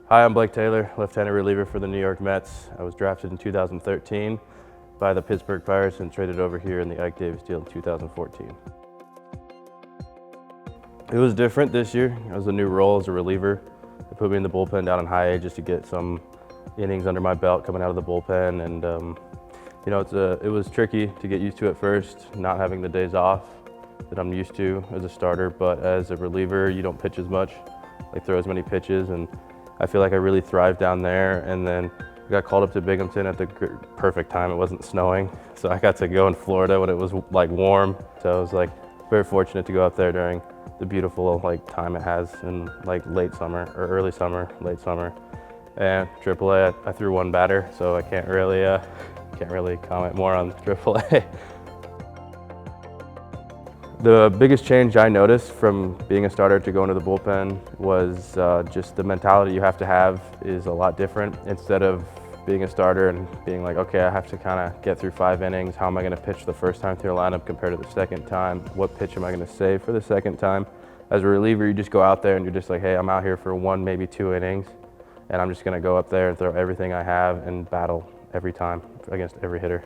Hi, I'm Blake Taylor, left-handed reliever for the New York Mets. I was drafted in 2013 by the Pittsburgh Pirates and traded over here in the Ike Davis deal in 2014. It was different this year. It was a new role as a reliever. They put me in the bullpen down in high A just to get some innings under my belt coming out of the bullpen, and it was tricky to get used to at first, not having the days off that I'm used to as a starter. But as a reliever, you don't pitch as much, throw as many pitches, and I feel like I really thrived down there. And then I got called up to Binghamton at the perfect time. It wasn't snowing, so I got to go in Florida when it was warm. So I was very fortunate to go up there during the beautiful time it has in late summer or early summer, late summer. And AAA, I threw one batter, so I can't really comment more on AAA. The biggest change I noticed from being a starter to going to the bullpen was just the mentality you have to have is a lot different. Instead of being a starter and being like, okay, I have to kind of get through 5 innings. How am I going to pitch the first time through a lineup compared to the second time? What pitch am I going to save for the second time? As a reliever, you just go out there and you're just like, hey, I'm out here for 1, maybe 2 innings, and I'm just going to go up there and throw everything I have and battle every time against every hitter.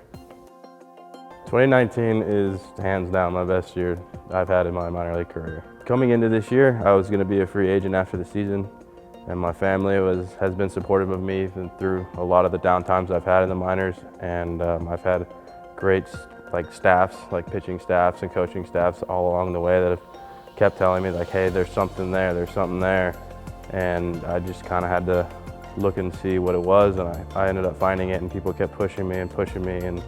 2019 is hands down my best year I've had in my minor league career. Coming into this year, I was going to be a free agent after the season, and my family has been supportive of me through a lot of the down times I've had in the minors, and I've had great staffs, pitching staffs and coaching staffs all along the way that have kept telling me hey, there's something there, and I just kind of had to look and see what it was, and I ended up finding it, and people kept pushing me, and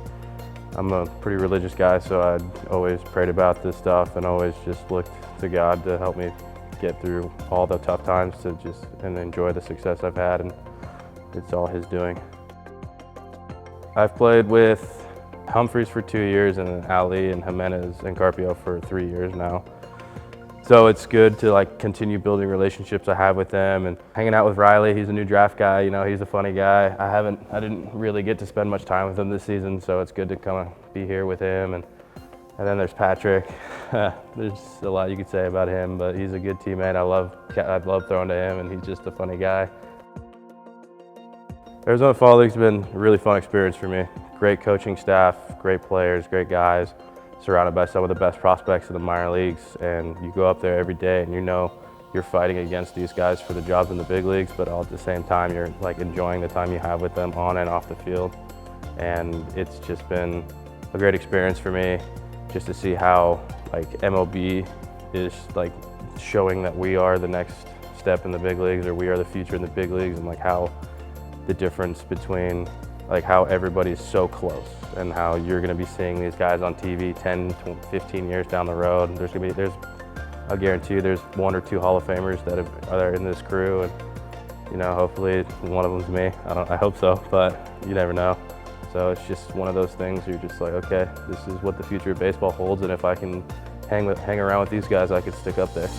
I'm a pretty religious guy, so I'd always prayed about this stuff and always just looked to God to help me get through all the tough times and enjoy the success I've had, and it's all His doing. I've played with Humphreys for 2 years and Ali and Jimenez and Carpio for 3 years now. So it's good to continue building relationships I have with them, and hanging out with Riley. He's a new draft guy. He's a funny guy. I didn't really get to spend much time with him this season, so it's good to kind of be here with him. And then there's Patrick. There's a lot you could say about him, but he's a good teammate. I love throwing to him, and he's just a funny guy. Arizona Fall League's been a really fun experience for me. Great coaching staff, great players, great guys, surrounded by some of the best prospects in the minor leagues, and you go up there every day and you're fighting against these guys for the jobs in the big leagues, but all at the same time you're enjoying the time you have with them on and off the field. And it's just been a great experience for me just to see how MLB is showing that we are the next step in the big leagues, or we are the future in the big leagues, and how the difference between how everybody's so close and how you're going to be seeing these guys on TV 10, 15 years down the road. I'll guarantee you there's 1 or 2 Hall of Famers that are in this crew, and hopefully one of them's me. I hope so, but you never know. So it's just one of those things you're just okay, this is what the future of baseball holds, and if I can hang around with these guys, I could stick up there.